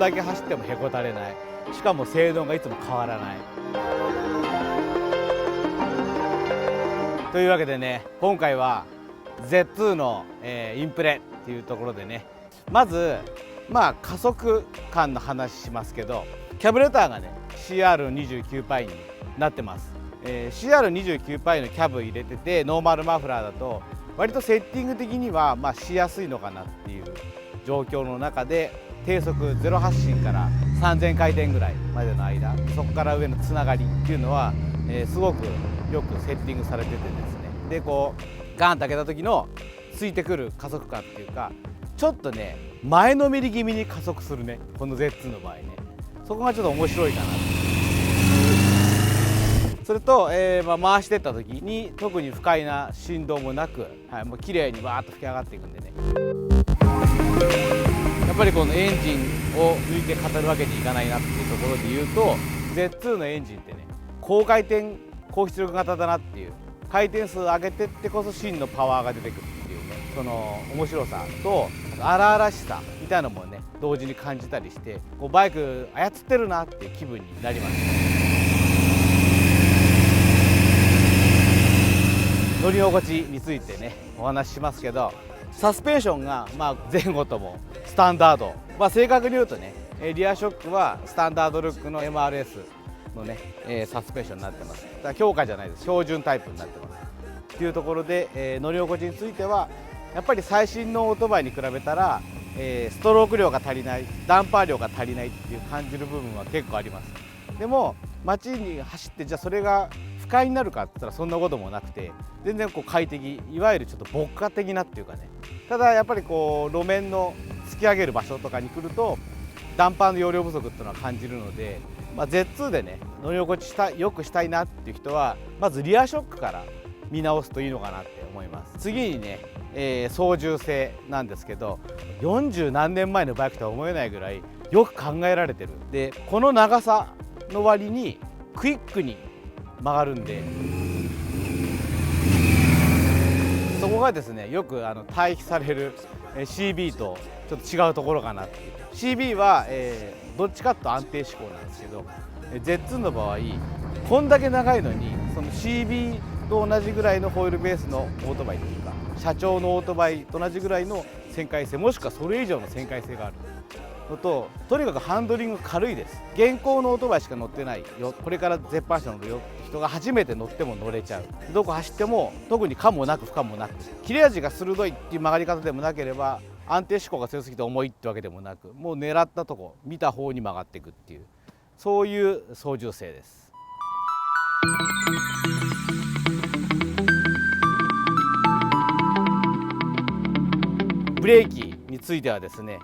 だけ走ってもへこたれない、しかも性能がいつも変わらない。というわけでね、今回は Z2 の、インプレっていうところでね、まず加速感の話しますけど、キャブレターがね CR29π になってます。CR29π のキャブ入れてて、ノーマルマフラーだと割とセッティング的にはしやすいのかなっていう状況の中で、低速0発進から3000回転ぐらいまでの間、そこから上のつながりっていうのは、すごくよくセッティングされててですね、でこうガンと開けた時のついてくる加速感っていうか、ちょっとね前のめり気味に加速するね、この Z2 の場合ね。そこがちょっと面白いかな。それと、回していった時に特に不快な振動もなく、もう綺麗にわーっと吹き上がっていくんでね。やっぱりこのエンジンを抜いて語るわけにいかないなっていうところで言うと、 Z2 のエンジンってね、高回転高出力型だなっていう、回転数上げてってこそ真のパワーが出てくるっていうね、その面白さと荒々しさみたいなのもね同時に感じたりして、こうバイク操ってるなっていう気分になります。乗り心地についてねお話ししますけど、サスペンションが前後ともスタンダード、正確に言うとね、リアショックはスタンダードルックの MRS のね、サスペンションになってます。だから強化じゃないです、標準タイプになってますっていうところで、乗り心地についてはやっぱり最新のオートバイに比べたら、ストローク量が足りない、ダンパー量が足りないっていう感じる部分は結構あります。でも街に走ってじゃあそれが不快になるかって言ったらそんなこともなくて、全然こう快適、いわゆるちょっと牧歌的なっていうかね。ただやっぱりこう路面の突き上げる場所とかに来るとダンパーの容量不足っていうのは感じるので、Z2 でね乗り心地よくしたいなっていう人はまずリアショックから見直すといいのかなって思います。次にね、操縦性なんですけど、40何年前のバイクとは思えないぐらいよく考えられてる。でこの長さの割にクイックに曲がるんで、そこがですねよく対比される CB とちょっと違うところかなっていう。 CB は、どっちかっていうと安定志向なんですけど、Z2 の場合こんだけ長いのにその CB と同じぐらいのホイールベースのオートバイっていうか、社長のオートバイと同じぐらいの旋回性、もしくはそれ以上の旋回性があるのと、とにかくハンドリング軽いです。現行のオートバイしか乗ってないよ、これから絶版車乗るよって人が初めて乗っても乗れちゃう。どこ走っても特に可もなく不可もなく、切れ味が鋭いっていう曲がり方でもなければ、安定志向が強すぎて重いってわけでもなく、もう狙ったとこ見た方に曲がっていくっていう、そういう操縦性です。ブレーキについてはですね、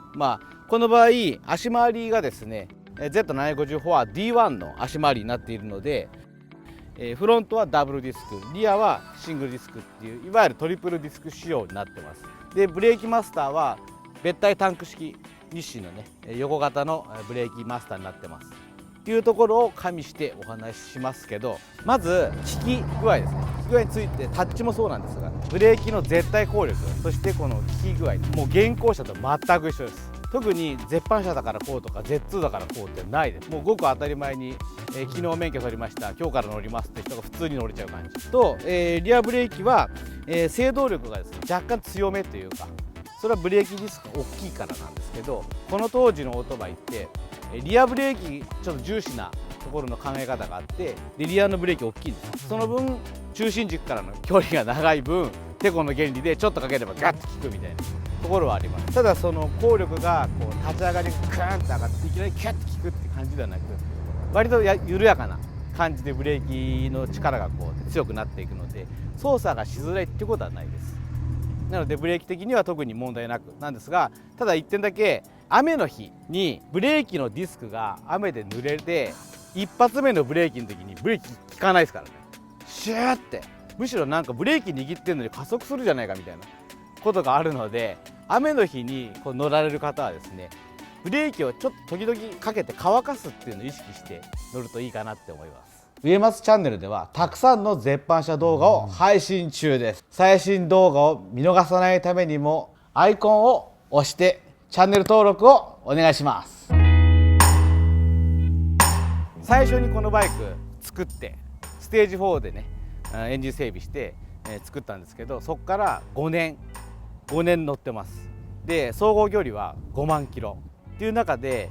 この場合足回りがですね Z750 は D1 の足回りになっているので、フロントはダブルディスク、リアはシングルディスクっていう、いわゆるトリプルディスク仕様になってます。でブレーキマスターは別体タンク式、日清のね横型のブレーキマスターになってますっていうところを加味してお話ししますけど、まず効き具合ですね。効き具合についてタッチもそうなんですが、ブレーキの絶対効力、そしてこの効き具合、もう現行車と全く一緒です。特に絶版車だからこうとか Z2 だからこうってないです。もうごく当たり前に、昨日免許取りました、今日から乗りますって人が普通に乗れちゃう感じと、リアブレーキは、制動力がですね若干強めというか、それはブレーキディスクが大きいからなんですけど、この当時のオートバイってリアブレーキちょっと重視なところの考え方があって、でリアのブレーキ大きいんです。その分中心軸からの距離が長い分、テコの原理でちょっとかければガッと効くみたいなところはあります。ただその効力がこう立ち上がりがクーンと上がっていきなりキャッと効くって感じではなく、割と緩やかな感じでブレーキの力がこう強くなっていくので、操作がしづらいっていうことはないです。なのでブレーキ的には特に問題なくなんですが、ただ1点だけ、雨の日にブレーキのディスクが雨で濡れて、一発目のブレーキの時にブレーキ効かないですからね。シューって、むしろなんかブレーキ握ってるのに加速するじゃないかみたいなことがあるので、雨の日にこう乗られる方はですね、ブレーキをちょっと時々かけて乾かすっていうのを意識して乗るといいかなって思います。植松チャンネルではたくさんの絶版車動画を配信中です。最新動画を見逃さないためにもアイコンを押してチャンネル登録をお願いします。最初にこのバイク作ってステージ4でねエンジン整備して、作ったんですけど、そこから5年乗ってます。で総合距離は5万キロっていう中で、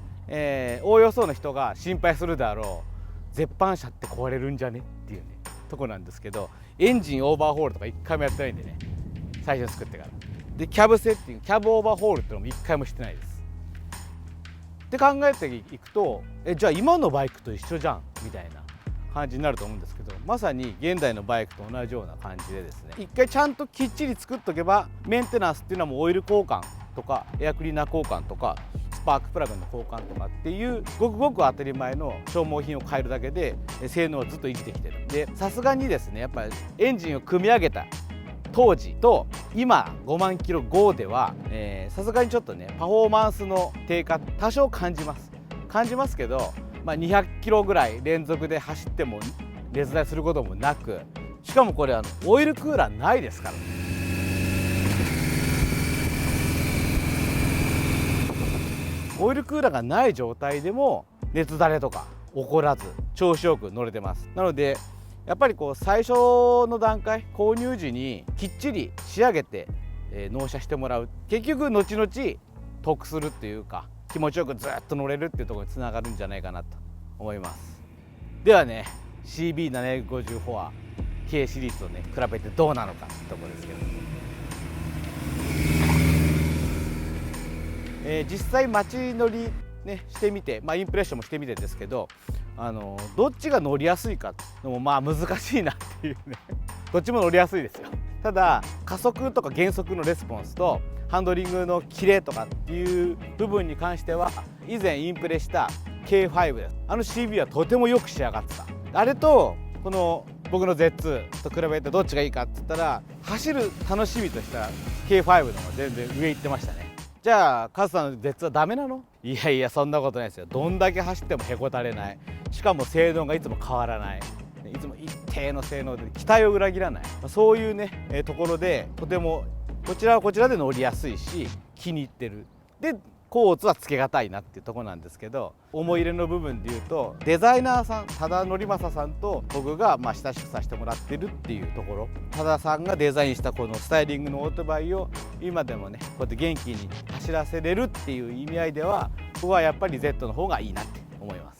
おおよその人が心配するであろう絶版車って壊れるんじゃねっていうねとこなんですけど、エンジンオーバーホールとか1回もやってないんでね、最初に作ってから。でキャブセッティング、キャブオーバーホールってのも1回もしてないです。って考えていくと、じゃあ今のバイクと一緒じゃんみたいな感じになると思うんですけど、まさに現代のバイクと同じような感じでですね、一回ちゃんときっちり作っとけば、メンテナンスっていうのはもうオイル交換とかエアクリーナー交換とかスパークプラグの交換とかっていうごくごく当たり前の消耗品を変えるだけで性能をずっと維持できてるんで、さすがにですねやっぱりエンジンを組み上げた当時と今5万キロ5ではさすがにちょっとねパフォーマンスの低下多少感じますけど、200キロぐらい連続で走っても熱代することもなく、しかもこれオイルクーラーないですからね。オイルクーラーがない状態でも熱だれとか起こらず調子よく乗れてます。なのでやっぱりこう最初の段階購入時にきっちり仕上げて、納車してもらう、結局後々得するっていうか気持ちよくずっと乗れるっていうところにつながるんじゃないかなと思います。ではね CB750 フォア K シリーズとね比べてどうなのかってところですけど、実際街乗りねしてみて、インプレッションもしてみてですけど、どっちが乗りやすいかのも難しいなっていうねどっちも乗りやすいですよ。ただ加速とか減速のレスポンスとハンドリングのキレとかっていう部分に関しては以前インプレした K5 です。CB はとてもよく仕上がってた。あれとこの僕の Z2 と比べてどっちがいいかって言ったら、走る楽しみとしたら K5 の方が全然上行ってましたね。じゃあカズさんの Z はダメなの？いやいやそんなことないですよ。どんだけ走ってもへこたれない、しかも性能がいつも変わらない、いつも一定の性能で期待を裏切らない、そういうねところでとてもこちらはこちらで乗りやすいし気に入ってる。でコーツはつけがたいなっていうところなんですけど、思い入れの部分でいうとデザイナーさん多田則正さんと僕が親しくさせてもらってるっていうところ、多田さんがデザインしたこのスタイリングのオートバイを今でもねこうやって元気に走らせれるっていう意味合いでは、僕はやっぱり Z の方がいいなって思います。